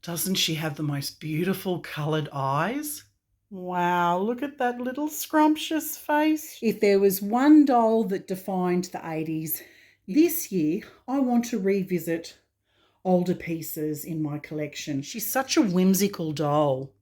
Doesn't she have the most beautiful coloured eyes? Wow, look at that little scrumptious face. If there was one doll that defined the 80s, this year I want to revisit older pieces in my collection. She's such a whimsical doll.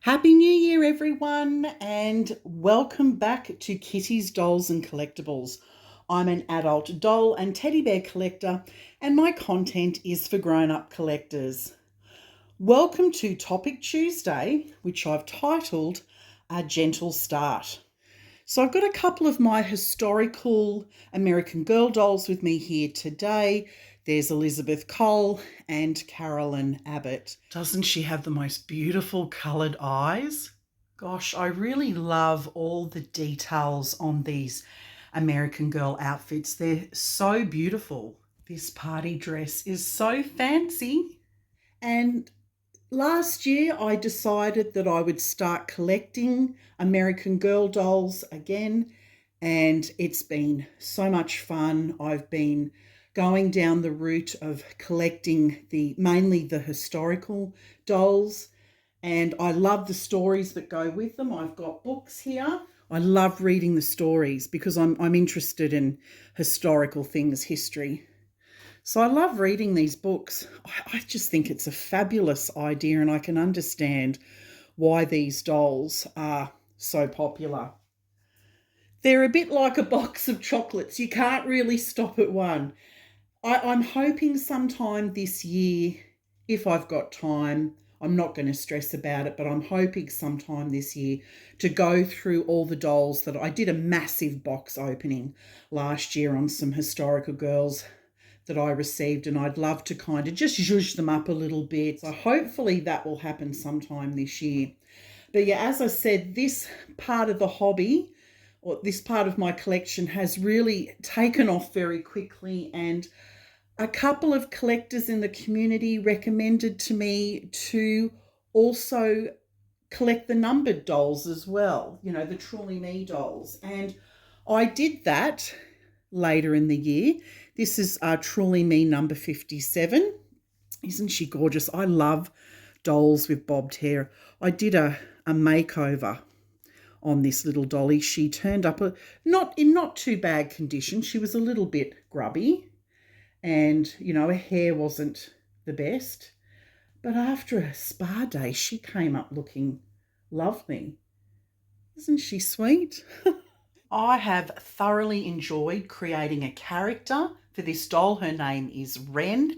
Happy New Year, everyone, and welcome back to Kitty's Dolls and Collectibles. I'm an adult doll and teddy bear collector, and my content is for grown-up collectors. Welcome to Topic Tuesday, which I've titled A Gentle Start. So I've got a couple of my historical American Girl dolls with me here today. There's Elizabeth Cole and Carolyn Abbott. Doesn't she have the most beautiful coloured eyes? Gosh, I really love all the details on these American Girl outfits. They're so beautiful. This party dress is so fancy. And last year I decided that I would start collecting American Girl dolls again, and it's been so much fun. I've been going down the route of collecting mainly the historical dolls, and I love the stories that go with them. I've got books here. I love reading the stories because I'm interested in historical things, history. So I love reading these books. I just think it's a fabulous idea, and I can understand why these dolls are so popular. They're a bit like a box of chocolates. You can't really stop at one. I'm hoping sometime this year, if I've got time, I'm not going to stress about it, but I'm hoping sometime this year to go through all the dolls that I did a massive box opening last year on some historical girls that I received, and I'd love to kind of just zhuzh them up a little bit. So hopefully that will happen sometime this year. But yeah, as I said, this part of the hobby, or this part of my collection, has really taken off very quickly, and a couple of collectors in the community recommended to me to also collect the numbered dolls as well, you know, the Truly Me dolls. And I did that later in the year. This is Truly Me number 57. Isn't she gorgeous? I love dolls with bobbed hair. I did a makeover on this little dolly. She turned up not too bad condition. She was a little bit grubby, and, you know, her hair wasn't the best. But after a spa day, she came up looking lovely. Isn't she sweet? I have thoroughly enjoyed creating a character for this doll. Her name is Wren,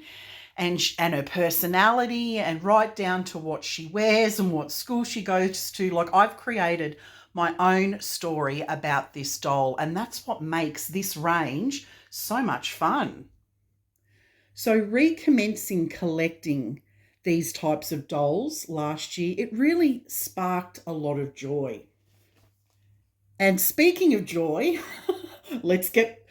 and her personality, and right down to what she wears and what school she goes to. Like, I've created my own story about this doll, and that's what makes this range so much fun. So recommencing collecting these types of dolls last year, it really sparked a lot of joy. And speaking of joy, let's get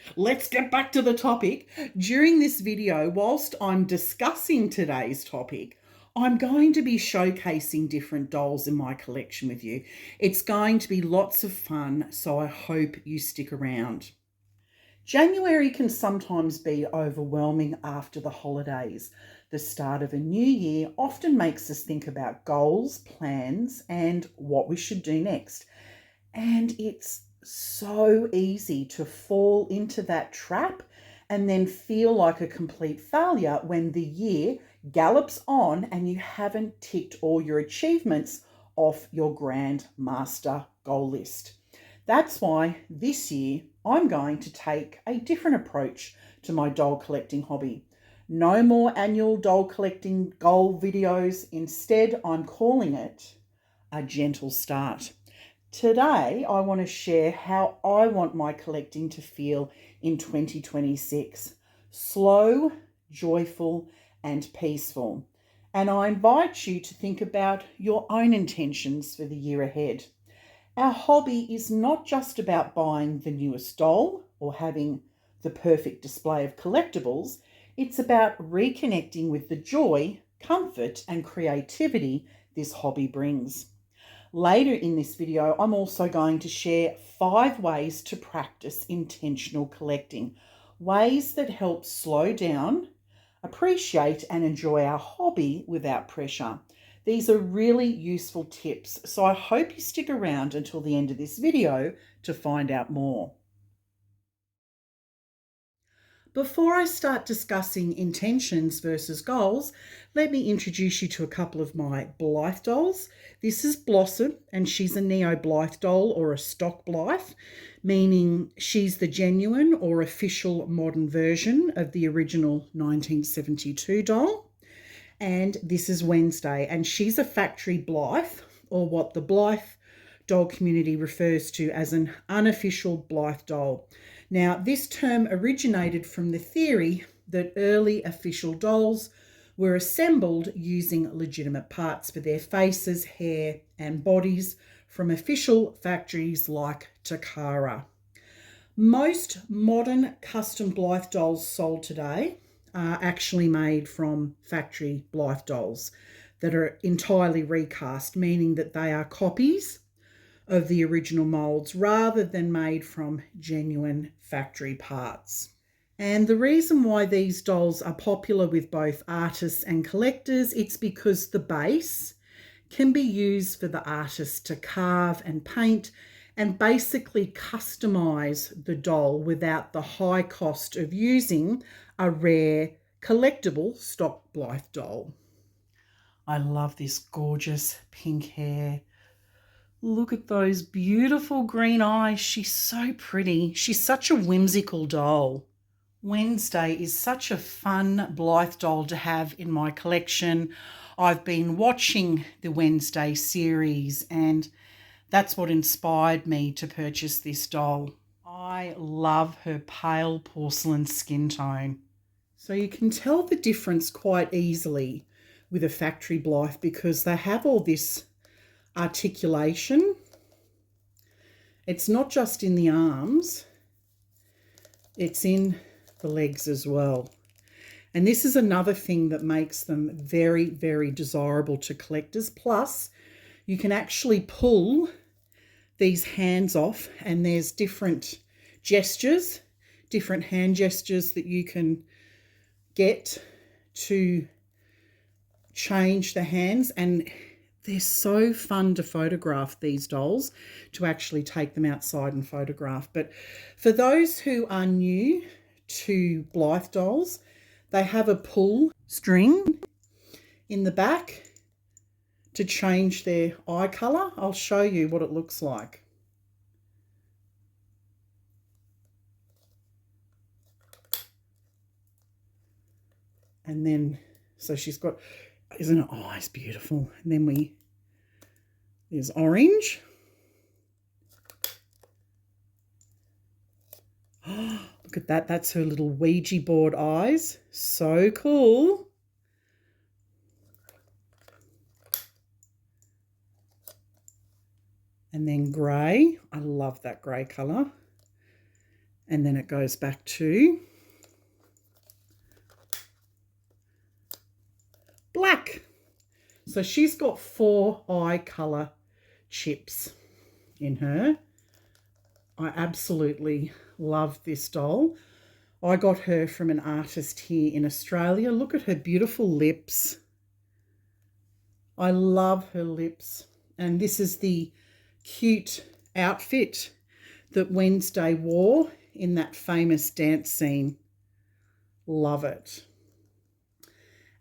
back to the topic. During this video, whilst I'm discussing today's topic, I'm going to be showcasing different dolls in my collection with you. It's going to be lots of fun, so I hope you stick around. January can sometimes be overwhelming after the holidays. The start of a new year often makes us think about goals, plans, and what we should do next. And it's so easy to fall into that trap and then feel like a complete failure when the year gallops on and you haven't ticked all your achievements off your grand master goal list. That's why this year I'm going to take a different approach to my doll collecting hobby. No more annual doll collecting goal videos. Instead, I'm calling it a gentle start. Today, I want to share how I want my collecting to feel in 2026. Slow, joyful, and peaceful. and I invite you to think about your own intentions for the year ahead. Our hobby is not just about buying the newest doll or having the perfect display of collectibles. It's about reconnecting with the joy, comfort, and creativity this hobby brings. Later in this video, I'm also going to share 5 ways to practice intentional collecting, ways that help slow down, appreciate, and enjoy our hobby without pressure. These are really useful tips, so I hope you stick around until the end of this video to find out more. Before I start discussing intentions versus goals, let me introduce you to a couple of my Blythe dolls. This is Blossom, and she's a Neo Blythe doll or a stock Blythe, meaning she's the genuine or official modern version of the original 1972 doll. And this is Wednesday, and she's a factory Blythe, or what the Blythe doll community refers to as an unofficial Blythe doll. Now, this term originated from the theory that early official dolls were assembled using legitimate parts for their faces, hair, and bodies from official factories like Takara. Most modern custom Blythe dolls sold today are actually made from factory Blythe dolls that are entirely recast, meaning that they are copies of the original moulds rather than made from genuine factory parts. And the reason why these dolls are popular with both artists and collectors, it's because the base can be used for the artist to carve and paint and basically customize the doll without the high cost of using a rare collectible stock Blythe doll. I love this gorgeous pink hair. Look at those beautiful green eyes. She's so pretty. She's such a whimsical doll. Wednesday is such a fun Blythe doll to have in my collection. I've been watching the Wednesday series, and that's what inspired me to purchase this doll. I love her pale porcelain skin tone. So you can tell the difference quite easily with a factory Blythe because they have all this articulation. It's not just in the arms, it's in the legs as well. And this is another thing that makes them very, very desirable to collectors. Plus, you can actually pull these hands off, and there's different gestures, different hand gestures that you can get to change the hands, and they're so fun to photograph, these dolls, to actually take them outside and photograph. But for those who are new to Blythe dolls, they have a pull string in the back to change their eye colour. I'll show you what it looks like. And then, so she's got, isn't her eyes beautiful? And then there's orange. Oh, look at that. That's her little Ouija board eyes. So cool. And then grey. I love that grey colour. And then it goes back to black. So she's got 4 eye colour chips in her. I absolutely love this doll. I got her from an artist here in Australia. Look at her beautiful lips. I love her lips. And this is the cute outfit that Wednesday wore in that famous dance scene. Love it.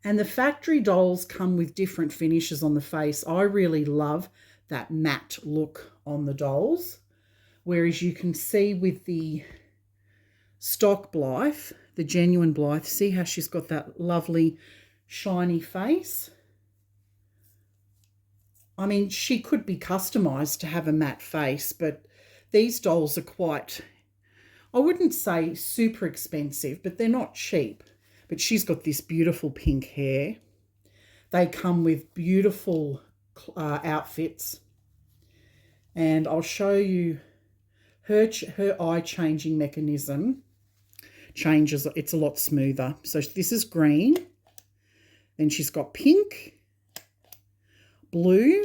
And the factory dolls come with different finishes on the face. I really love that matte look on the dolls. Whereas you can see with the stock Blythe, the genuine Blythe, see how she's got that lovely shiny face? I mean, she could be customised to have a matte face, but these dolls are quite, I wouldn't say super expensive, but they're not cheap. But she's got this beautiful pink hair. They come with beautiful outfits, and I'll show you her eye changing mechanism changes. It's a lot smoother. So this is green, then she's got pink, blue,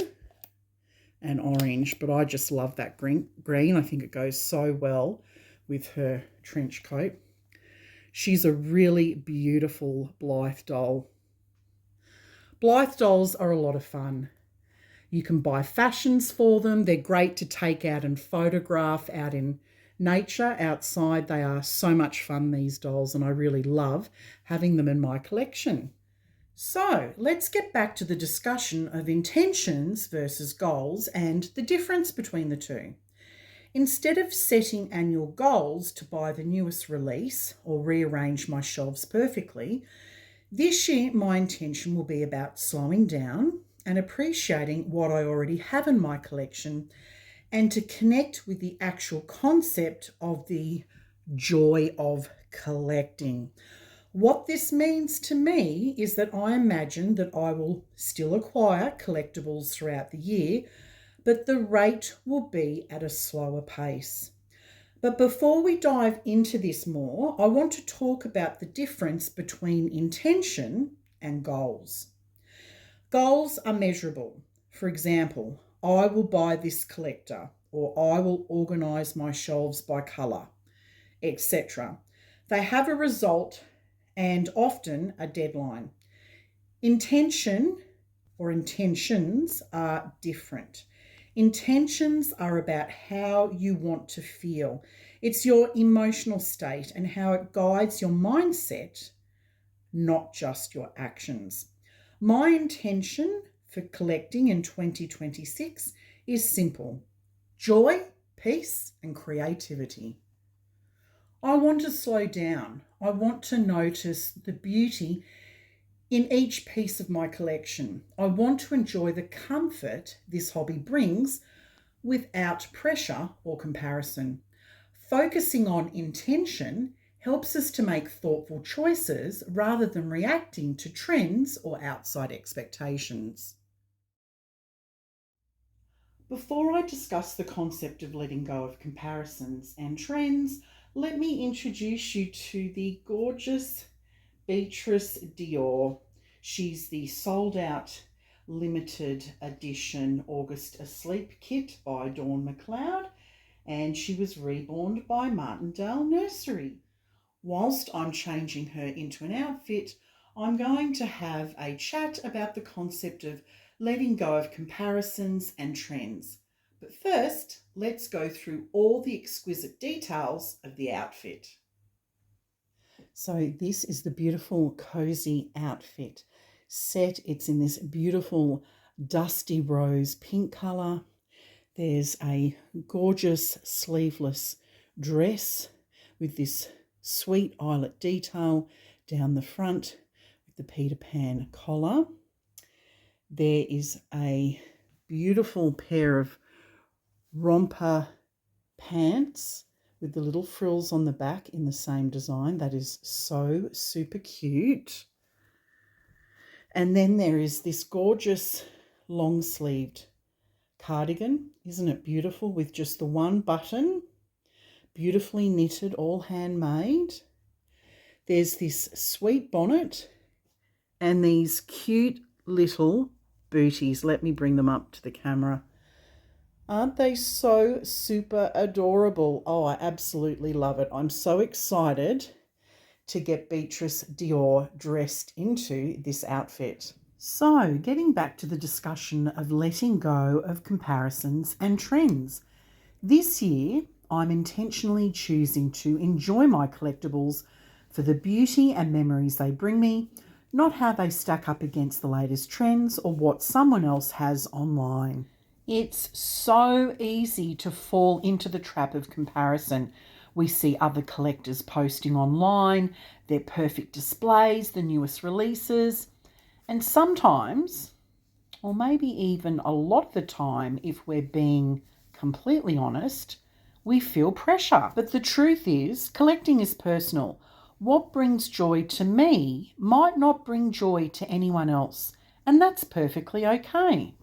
and orange, but I just love that green. I think it goes so well with her trench coat. She's a really beautiful Blythe doll. Blythe dolls are a lot of fun. You can buy fashions for them. They're great to take out and photograph out in nature, outside. They are so much fun, these dolls, and I really love having them in my collection. So let's get back to the discussion of intentions versus goals and the difference between the two. Instead of setting annual goals to buy the newest release or rearrange my shelves perfectly, this year my intention will be about slowing down and appreciating what I already have in my collection, and to connect with the actual concept of the joy of collecting. What this means to me is that I imagine that I will still acquire collectibles throughout the year, but the rate will be at a slower pace. But before we dive into this more, I want to talk about the difference between intention and goals. Goals are measurable. For example, I will buy this collector, or I will organise my shelves by colour, etc. They have a result and often a deadline. Intention or intentions are different. Intentions are about how you want to feel. It's your emotional state and how it guides your mindset, not just your actions. My intention for collecting in 2026 is simple: joy, peace, and creativity. I want to slow down. I want to notice the beauty in each piece of my collection. I want to enjoy the comfort this hobby brings without pressure or comparison. Focusing on intention helps us to make thoughtful choices rather than reacting to trends or outside expectations. Before I discuss the concept of letting go of comparisons and trends, let me introduce you to the gorgeous Beatrice Dior. She's the sold out limited edition August Asleep kit by Dawn McLeod, and she was reborn by Martindale Nursery. Whilst I'm changing her into an outfit, I'm going to have a chat about the concept of letting go of comparisons and trends. But first, let's go through all the exquisite details of the outfit. So this is the beautiful cozy outfit set. It's in this beautiful dusty rose pink colour. There's a gorgeous sleeveless dress with this sweet eyelet detail down the front with the Peter Pan collar. There is a beautiful pair of romper pants with the little frills on the back in the same design. That is so super cute. And then there is this gorgeous long-sleeved cardigan. Isn't it beautiful, with just the one button, beautifully knitted, all handmade. There's this sweet bonnet and these cute little booties. Let me bring them up to the camera. Aren't they so super adorable? Oh, I absolutely love it. I'm so excited to get Beatrice Dior dressed into this outfit. So, getting back to the discussion of letting go of comparisons and trends. This year, I'm intentionally choosing to enjoy my collectibles for the beauty and memories they bring me, not how they stack up against the latest trends or what someone else has online. It's so easy to fall into the trap of comparison. We see other collectors posting online, their perfect displays, the newest releases, and sometimes, or maybe even a lot of the time, if we're being completely honest, we feel pressure. But the truth is, collecting is personal. What brings joy to me might not bring joy to anyone else, and that's perfectly okay.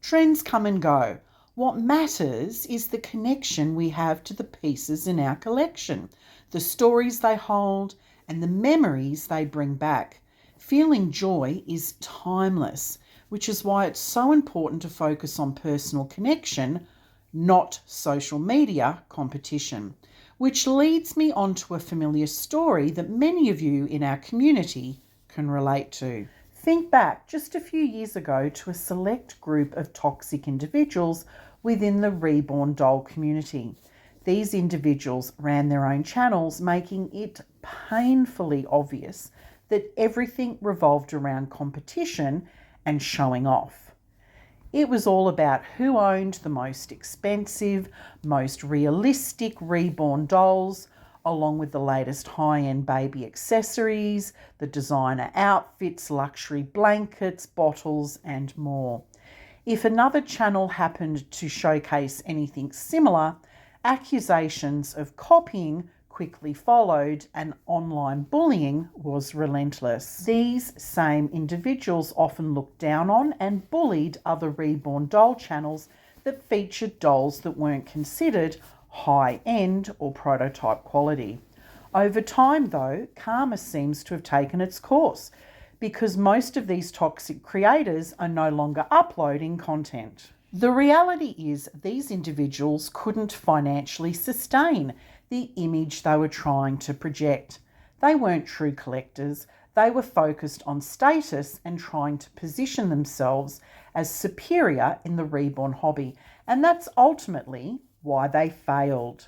Trends come and go. What matters is the connection we have to the pieces in our collection, the stories they hold, and the memories they bring back. Feeling joy is timeless, which is why it's so important to focus on personal connection, not social media competition. Which leads me on to a familiar story that many of you in our community can relate to. Think back just a few years ago to a select group of toxic individuals within the Reborn doll community. These individuals ran their own channels, making it painfully obvious that everything revolved around competition and showing off. It was all about who owned the most expensive, most realistic Reborn dolls, along with the latest high-end baby accessories, the designer outfits, luxury blankets, bottles, and more. If another channel happened to showcase anything similar, accusations of copying quickly followed, and online bullying was relentless. These same individuals often looked down on and bullied other Reborn doll channels that featured dolls that weren't considered high-end or prototype quality. Over time, though, karma seems to have taken its course because most of these toxic creators are no longer uploading content. The reality is these individuals couldn't financially sustain the image they were trying to project. They weren't true collectors. They were focused on status and trying to position themselves as superior in the Reborn hobby, and that's ultimately why they failed.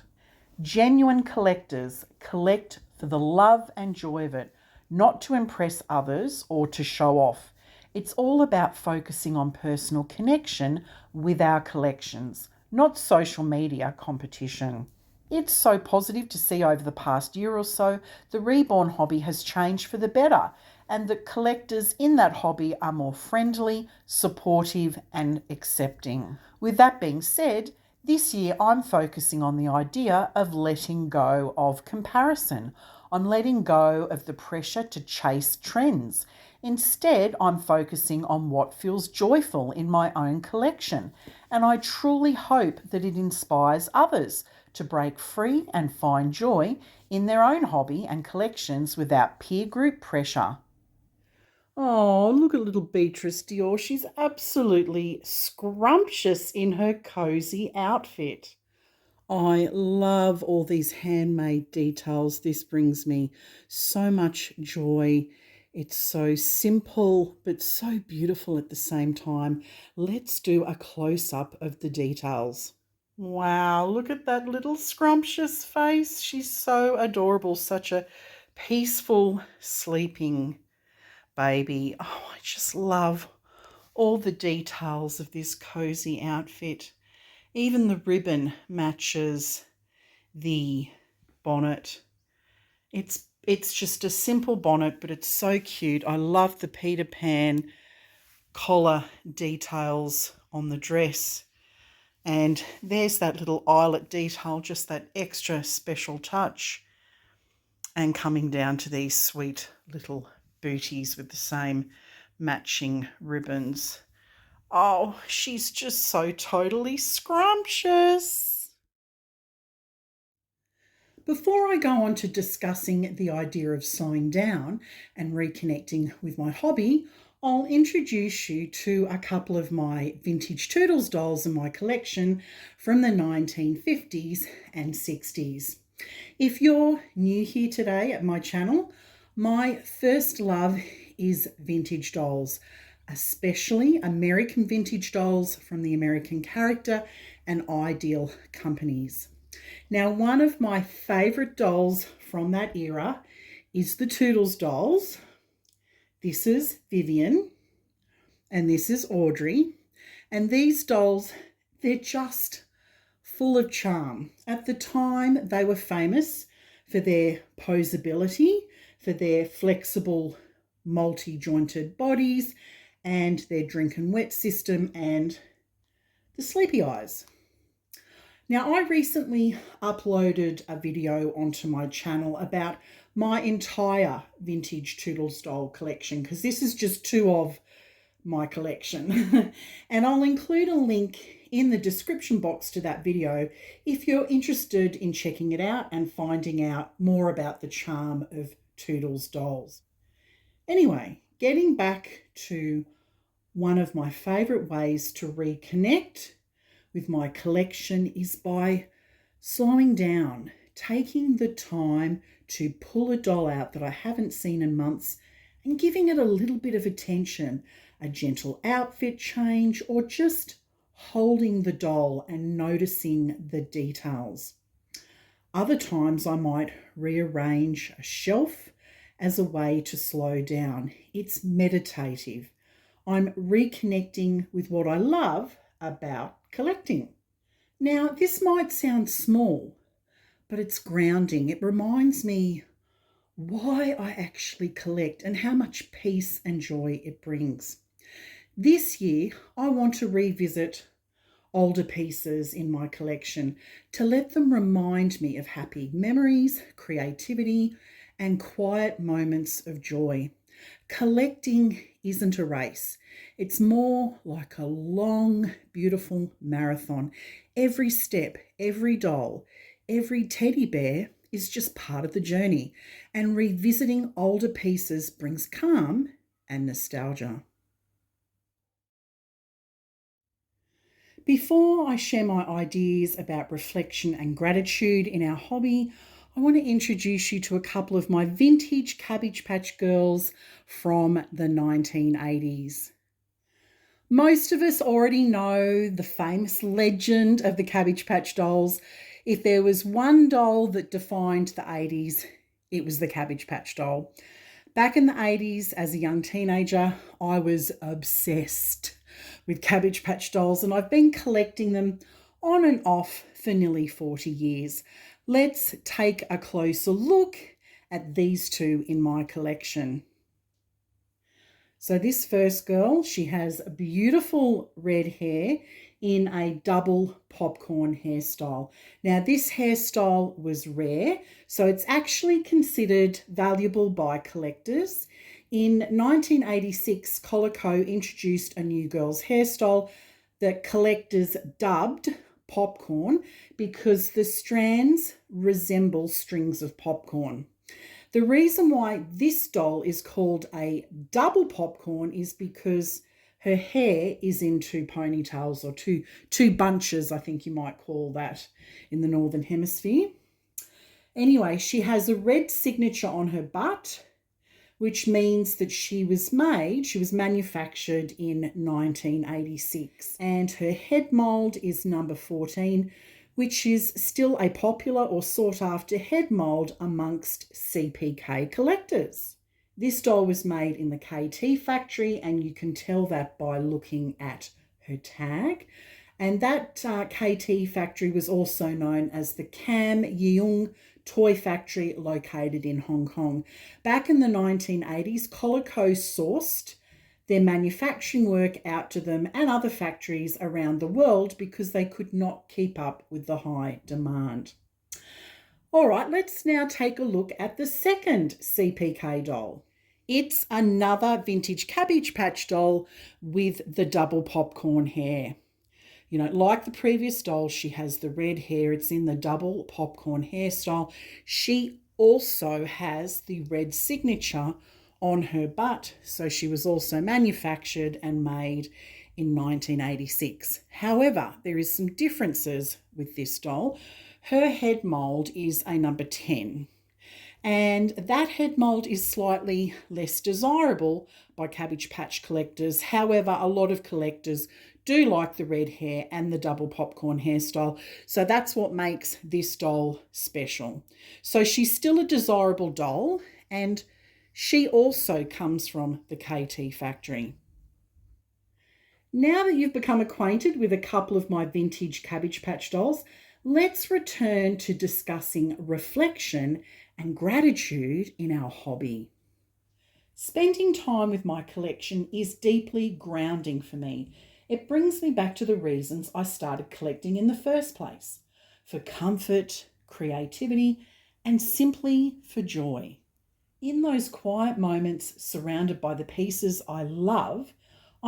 Genuine collectors collect for the love and joy of it, not to impress others or to show off. It's all about focusing on personal connection with our collections, not social media competition. It's so positive to see over the past year or so the Reborn hobby has changed for the better, and that collectors in that hobby are more friendly, supportive, and accepting. With that being said, this year I'm focusing on the idea of letting go of comparison, on letting go of the pressure to chase trends. Instead, I'm focusing on what feels joyful in my own collection, and I truly hope that it inspires others to break free and find joy in their own hobby and collections without peer group pressure. Oh, look at little Beatrice Dior. She's absolutely scrumptious in her cozy outfit. I love all these handmade details. This brings me so much joy. It's so simple, but so beautiful at the same time. Let's do a close-up of the details. Wow, look at that little scrumptious face. She's so adorable, such a peaceful, sleeping baby. Oh, I just love all the details of this cozy outfit. Even the ribbon matches the bonnet. It's just a simple bonnet, but it's so cute. I love the Peter Pan collar details on the dress. And there's that little eyelet detail, just that extra special touch. And coming down to these sweet little booties with the same matching ribbons. Oh, she's just so totally scrumptious. Before I go on to discussing the idea of slowing down and reconnecting with my hobby, I'll introduce you to a couple of my vintage Toodles dolls in my collection from the 1950s and 60s. If you're new here today at my channel, my first love is vintage dolls, especially American vintage dolls from the American Character and Ideal companies. Now, one of my favourite dolls from that era is the Toodles dolls. This is Vivian and this is Audrey. And these dolls, they're just full of charm. At the time, they were famous for their posability, for their flexible, multi-jointed bodies, and their drink and wet system, and the sleepy eyes. Now, I recently uploaded a video onto my channel about my entire vintage Toodles doll collection, because this is just two of my collection. And I'll include a link in the description box to that video if you're interested in checking it out and finding out more about the charm of Toodles dolls. Anyway, getting back to one of my favourite ways to reconnect with my collection is by slowing down, taking the time to pull a doll out that I haven't seen in months and giving it a little bit of attention, a gentle outfit change, or just holding the doll and noticing the details. Other times I might rearrange a shelf as a way to slow down. It's meditative. I'm reconnecting with what I love about collecting. Now, this might sound small, but it's grounding. It reminds me why I actually collect and how much peace and joy it brings. This year, I want to revisit older pieces in my collection to let them remind me of happy memories, creativity, and quiet moments of joy. Collecting isn't a race. It's more like a long, beautiful marathon. Every step, every doll, every teddy bear is just part of the journey, and revisiting older pieces brings calm and nostalgia. Before I share my ideas about reflection and gratitude in our hobby, I want to introduce you to a couple of my vintage Cabbage Patch girls from the 1980s. Most of us already know the famous legend of the Cabbage Patch dolls. If there was one doll that defined the 80s, it was the Cabbage Patch doll. Back in the 80s, as a young teenager, I was obsessed with Cabbage Patch dolls, and I've been collecting them on and off for nearly 40 years. Let's take a closer look at these two in my collection. So this first girl, she has beautiful red hair in a double popcorn hairstyle. Now this hairstyle was rare, so it's actually considered valuable by collectors. In 1986, Colico introduced a new girl's hairstyle that collectors dubbed popcorn because the strands resemble strings of popcorn. The reason why this doll is called a double popcorn is because her hair is in two ponytails, or two bunches, I think you might call that in the Northern Hemisphere. Anyway, she has a red signature on her butt, which means that she was manufactured in 1986. And her head mould is number 14, which is still a popular or sought-after head mould amongst CPK collectors. This doll was made in the KT factory, and you can tell that by looking at her tag. And that KT factory was also known as the Kam Yeung toy factory located in Hong Kong. Back in the 1980s, Colico sourced their manufacturing work out to them and other factories around the world because they could not keep up with the high demand. All right, let's now take a look at the second CPK doll. It's another vintage Cabbage Patch doll with the double popcorn hair. You know, like the previous doll, she has the red hair. It's in the double popcorn hairstyle. She also has the red signature on her butt. So she was also manufactured and made in 1986. However, there is some differences with this doll. Her head mould is a number 10. And that head mould is slightly less desirable by Cabbage Patch collectors. However, a lot of collectors do like the red hair and the double popcorn hairstyle. So that's what makes this doll special. So she's still a desirable doll, and she also comes from the KT factory. Now that you've become acquainted with a couple of my vintage Cabbage Patch dolls, let's return to discussing reflection and gratitude in our hobby. Spending time with my collection is deeply grounding for me. It brings me back to the reasons I started collecting in the first place, for comfort, creativity, and simply for joy. In those quiet moments surrounded by the pieces I love,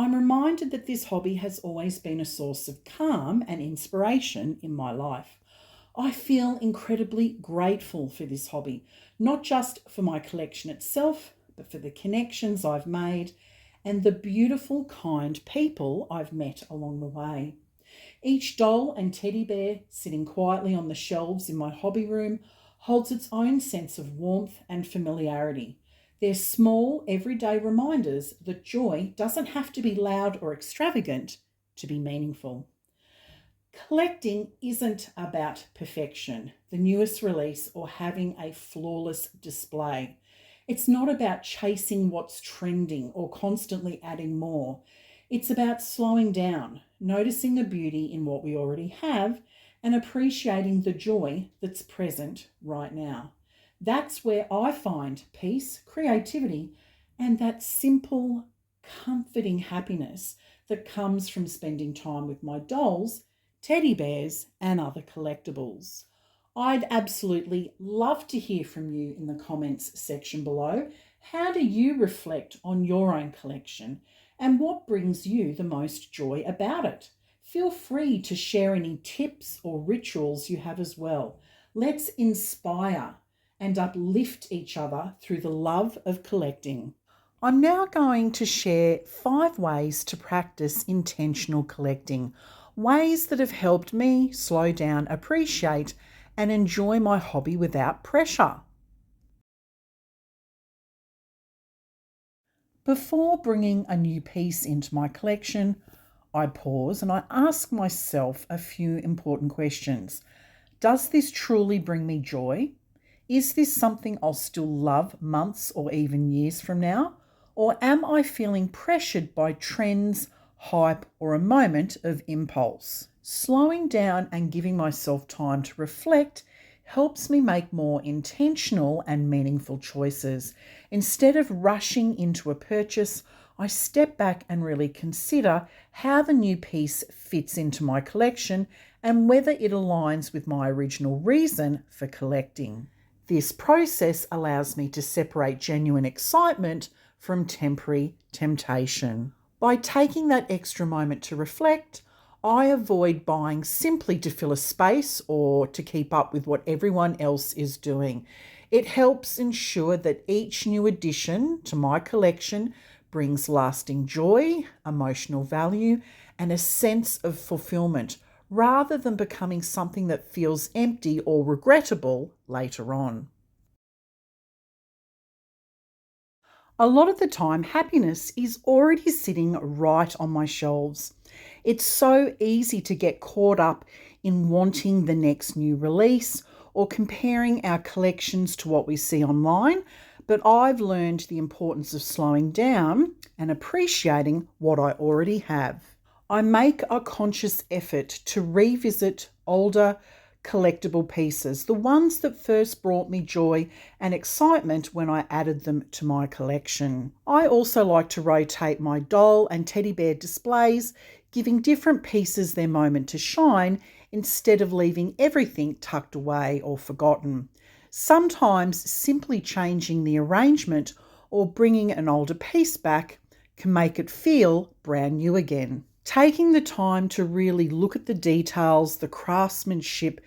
I'm reminded that this hobby has always been a source of calm and inspiration in my life. I feel incredibly grateful for this hobby, not just for my collection itself, but for the connections I've made and the beautiful, kind people I've met along the way. Each doll and teddy bear sitting quietly on the shelves in my hobby room holds its own sense of warmth and familiarity. They're small, everyday reminders that joy doesn't have to be loud or extravagant to be meaningful. Collecting isn't about perfection, the newest release, or having a flawless display. It's not about chasing what's trending or constantly adding more. It's about slowing down, noticing the beauty in what we already have, and appreciating the joy that's present right now. That's where I find peace, creativity, and that simple, comforting happiness that comes from spending time with my dolls, teddy bears, and other collectibles. I'd absolutely love to hear from you in the comments section below. How do you reflect on your own collection and what brings you the most joy about it? Feel free to share any tips or rituals you have as well. Let's inspire and uplift each other through the love of collecting. I'm now going to share 5 ways to practice intentional collecting, ways that have helped me slow down, appreciate, and enjoy my hobby without pressure. Before bringing a new piece into my collection, I pause and I ask myself a few important questions. Does this truly bring me joy? Is this something I'll still love months or even years from now? Or am I feeling pressured by trends, hype, or a moment of impulse? Slowing down and giving myself time to reflect helps me make more intentional and meaningful choices. Instead of rushing into a purchase, I step back and really consider how the new piece fits into my collection and whether it aligns with my original reason for collecting. This process allows me to separate genuine excitement from temporary temptation. By taking that extra moment to reflect, I avoid buying simply to fill a space or to keep up with what everyone else is doing. It helps ensure that each new addition to my collection brings lasting joy, emotional value, and a sense of fulfillment, rather than becoming something that feels empty or regrettable later on. A lot of the time, happiness is already sitting right on my shelves. It's so easy to get caught up in wanting the next new release or comparing our collections to what we see online, but I've learned the importance of slowing down and appreciating what I already have. I make a conscious effort to revisit older collectible pieces, the ones that first brought me joy and excitement when I added them to my collection. I also like to rotate my doll and teddy bear displays, giving different pieces their moment to shine instead of leaving everything tucked away or forgotten. Sometimes simply changing the arrangement or bringing an older piece back can make it feel brand new again. Taking the time to really look at the details, the craftsmanship,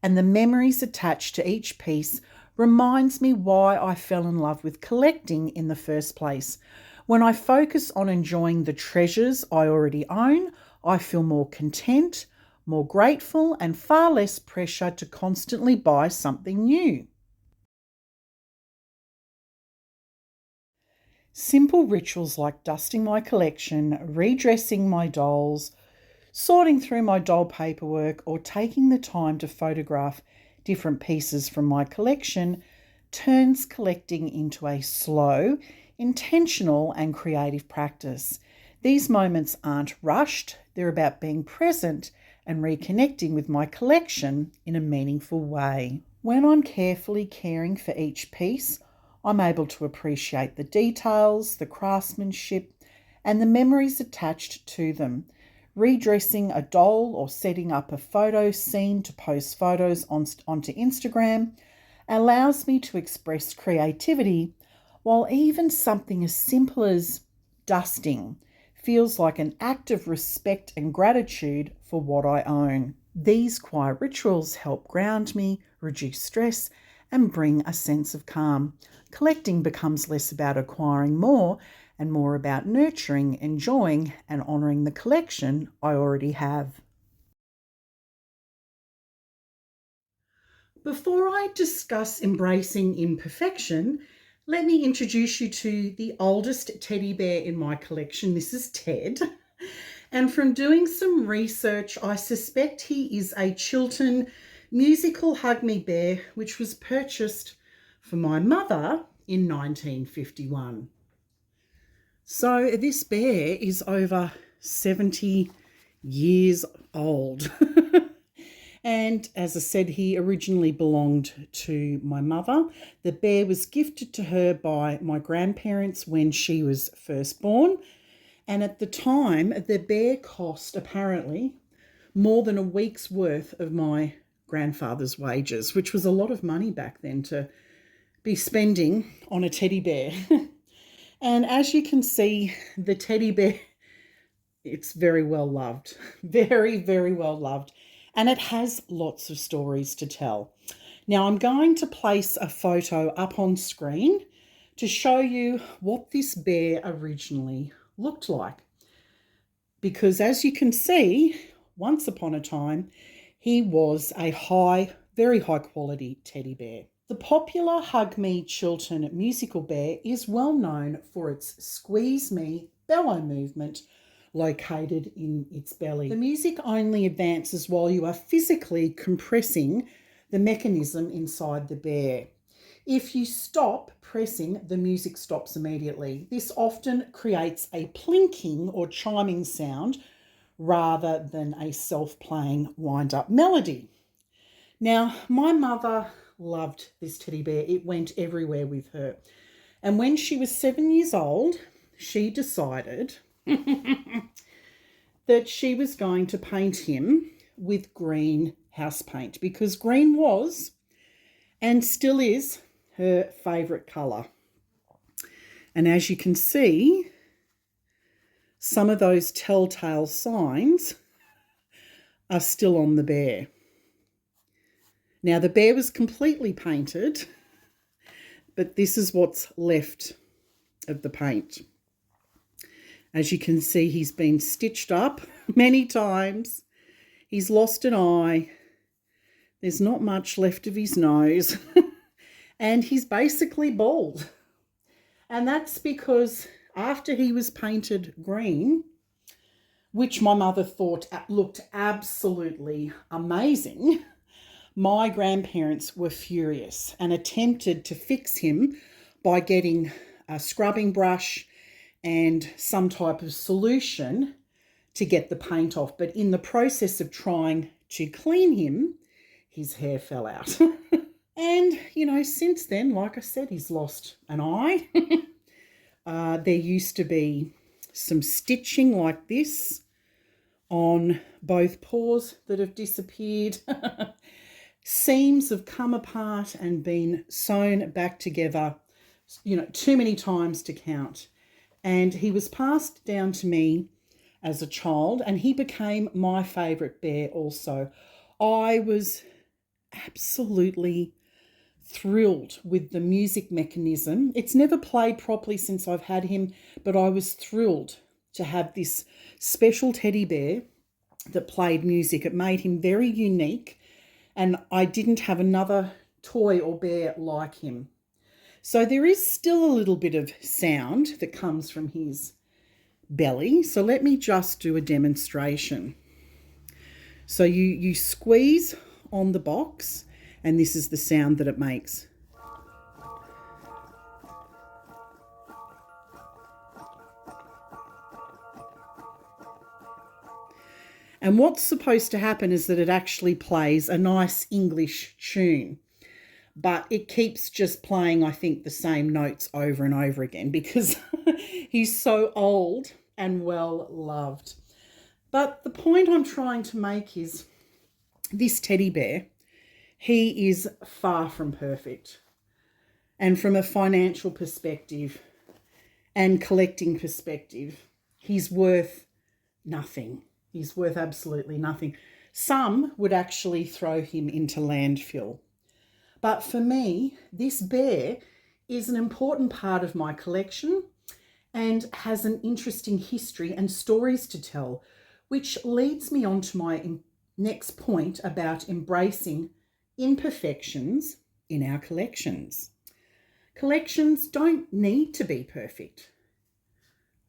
and the memories attached to each piece reminds me why I fell in love with collecting in the first place. When I focus on enjoying the treasures I already own, I feel more content, more grateful, and far less pressure to constantly buy something new. Simple rituals like dusting my collection, redressing my dolls, sorting through my doll paperwork, or taking the time to photograph different pieces from my collection turns collecting into a slow, intentional, and creative practice. These moments aren't rushed, they're about being present and reconnecting with my collection in a meaningful way. When I'm carefully caring for each piece, I'm able to appreciate the details, the craftsmanship, and the memories attached to them. Redressing a doll or setting up a photo scene to post photos onto Instagram allows me to express creativity, while even something as simple as dusting feels like an act of respect and gratitude for what I own. These quiet rituals help ground me, reduce stress, and bring a sense of calm. Collecting becomes less about acquiring more and more about nurturing, enjoying, and honouring the collection I already have. Before I discuss embracing imperfection, let me introduce you to the oldest teddy bear in my collection. This is Ted. And from doing some research, I suspect he is a Chiltern musical Hug Me Bear, which was purchased for my mother in 1951. So this bear is over 70 years old. And as I said, he originally belonged to my mother. The bear was gifted to her by my grandparents when she was first born. And at the time, the bear cost apparently more than a week's worth of my grandfather's wages, which was a lot of money back then to be spending on a teddy bear. And as you can see, the teddy bear, it's very well loved, very, very well loved. And it has lots of stories to tell. Now I'm going to place a photo up on screen to show you what this bear originally looked like. Because as you can see, once upon a time, he was a very high quality teddy bear. The popular Hug Me Chiltern musical bear is well known for its squeeze me bellow movement located in its belly. The music only advances while you are physically compressing the mechanism inside the bear. If you stop pressing, the music stops immediately. This often creates a plinking or chiming sound rather than a self-playing wind-up melody. Now, my mother loved this teddy bear. It went everywhere with her. And when she was 7 years old, she decided that she was going to paint him with green house paint because green was and still is her favourite colour. And as you can see, some of those telltale signs are still on the bear. Now the bear was completely painted, but this is what's left of the paint. As you can see, he's been stitched up many times. He's lost an eye. There's not much left of his nose. And he's basically bald. And that's because after he was painted green, which my mother thought looked absolutely amazing, my grandparents were furious and attempted to fix him by getting a scrubbing brush and some type of solution to get the paint off. But in the process of trying to clean him, his hair fell out. And, you know, since then, like I said, he's lost an eye. There used to be some stitching like this on both paws that have disappeared. Seams have come apart and been sewn back together, you know, too many times to count. And he was passed down to me as a child, and he became my favourite bear also. I was absolutely thrilled with the music mechanism. It's never played properly since I've had him, but I was thrilled to have this special teddy bear that played music. It made him very unique, and I didn't have another toy or bear like him. So there is still a little bit of sound that comes from his belly. So let me just do a demonstration. So you squeeze on the box, and this is the sound that it makes. And what's supposed to happen is that it actually plays a nice English tune. But it keeps just playing, I think, the same notes over and over again because he's so old and well loved. But the point I'm trying to make is this teddy bear, he is far from perfect. And from a financial perspective and collecting perspective, he's worth nothing. He's worth absolutely nothing. Some would actually throw him into landfill. But for me, this bear is an important part of my collection and has an interesting history and stories to tell, which leads me on to my next point about embracing imperfections in our collections. Collections don't need to be perfect.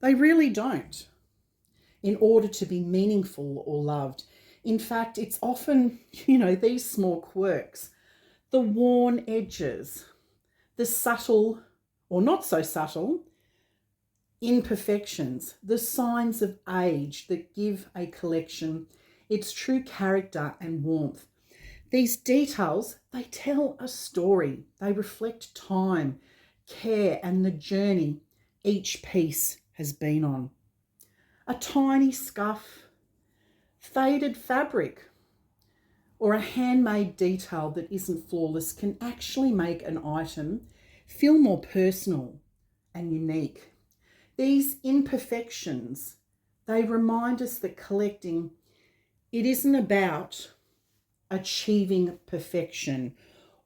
They really don't, in order to be meaningful or loved. In fact, it's often, these small quirks, the worn edges, the subtle or not so subtle imperfections, the signs of age that give a collection its true character and warmth. These details, they tell a story. They reflect time, care, and the journey each piece has been on. A tiny scuff, faded fabric, or a handmade detail that isn't flawless can actually make an item feel more personal and unique. These imperfections, they remind us that collecting, it isn't about achieving perfection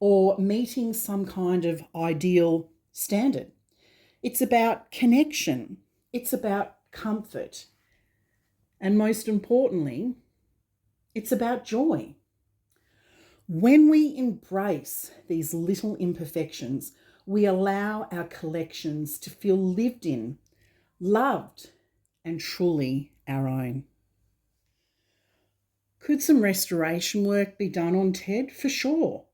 or meeting some kind of ideal standard. It's about connection. It's about comfort. And most importantly, it's about joy. When we embrace these little imperfections, we allow our collections to feel lived in, loved, and truly our own. Could some restoration work be done on Ted? For sure.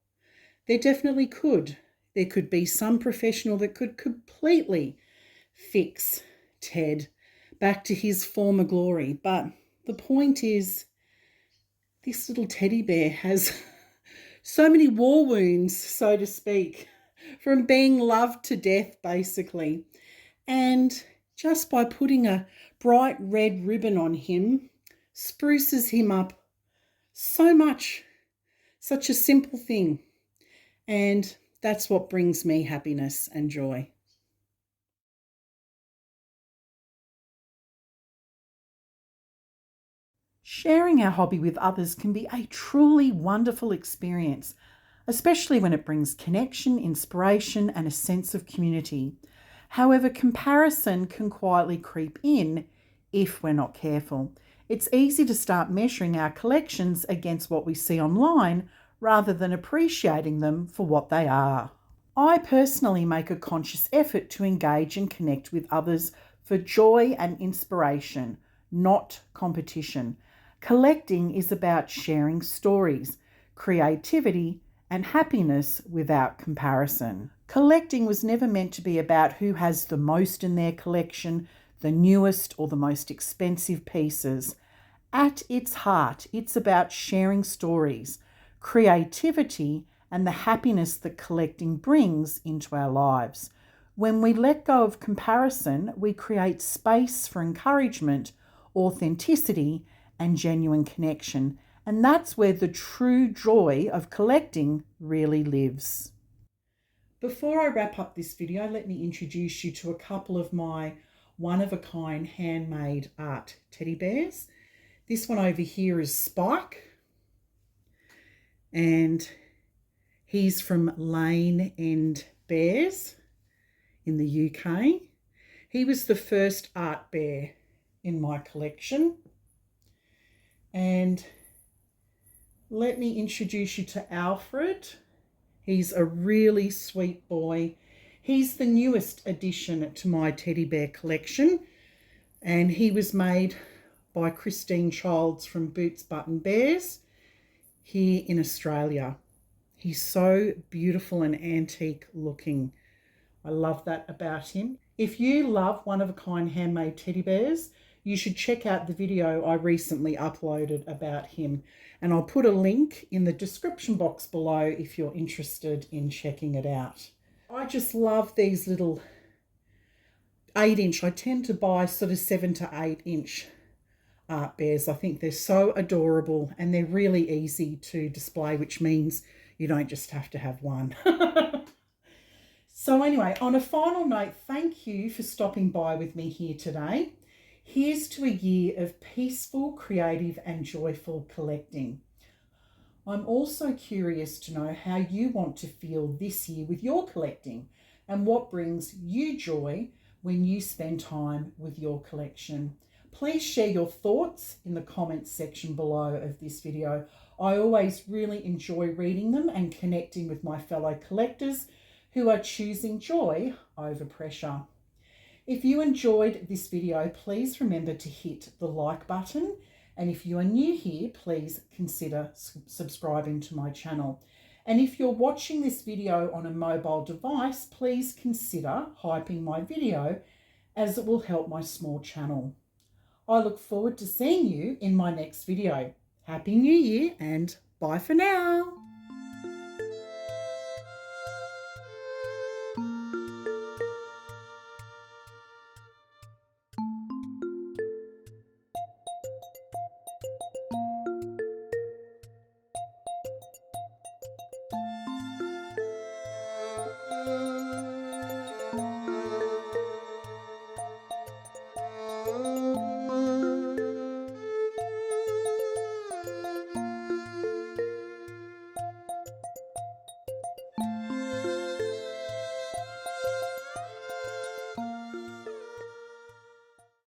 There definitely could. There could be some professional that could completely fix Ted back to his former glory. But the point is, this little teddy bear has so many war wounds, so to speak, from being loved to death, basically. And just by putting a bright red ribbon on him spruces him up so much. Such a simple thing. And that's what brings me happiness and joy. Sharing our hobby with others can be a truly wonderful experience, especially when it brings connection, inspiration, and a sense of community. However, comparison can quietly creep in if we're not careful. It's easy to start measuring our collections against what we see online rather than appreciating them for what they are. I personally make a conscious effort to engage and connect with others for joy and inspiration, not competition. Collecting is about sharing stories, creativity, and happiness without comparison. Collecting was never meant to be about who has the most in their collection, the newest or the most expensive pieces. At its heart, it's about sharing stories, creativity, and the happiness that collecting brings into our lives. When we let go of comparison, we create space for encouragement, authenticity, and genuine connection. And that's where the true joy of collecting really lives. Before I wrap up this video, let me introduce you to a couple of my one-of-a-kind handmade art teddy bears. This one over here is Spike, and he's from Lane End Bears in the UK. He was the first art bear in my collection. And let me introduce you to Alfred. He's a really sweet boy. He's the newest addition to my teddy bear collection, and he was made by Christine Childs from Boots Button Bears here in Australia. He's so beautiful and antique looking. I love that about him. If you love one-of-a-kind handmade teddy bears, you should check out the video I recently uploaded about him. And I'll put a link in the description box below if you're interested in checking it out. I just love these little 8-inch. I tend to buy sort of 7 to 8-inch art bears. I think they're so adorable and they're really easy to display, which means you don't just have to have one. So anyway, on a final note, thank you for stopping by with me here today. Here's to a year of peaceful, creative, and joyful collecting. I'm also curious to know how you want to feel this year with your collecting and what brings you joy when you spend time with your collection. Please share your thoughts in the comments section below of this video. I always really enjoy reading them and connecting with my fellow collectors who are choosing joy over pressure. If you enjoyed this video, please remember to hit the like button. And if you are new here, please consider subscribing to my channel. And if you're watching this video on a mobile device, please consider hyping my video as it will help my small channel. I look forward to seeing you in my next video. Happy New Year and bye for now.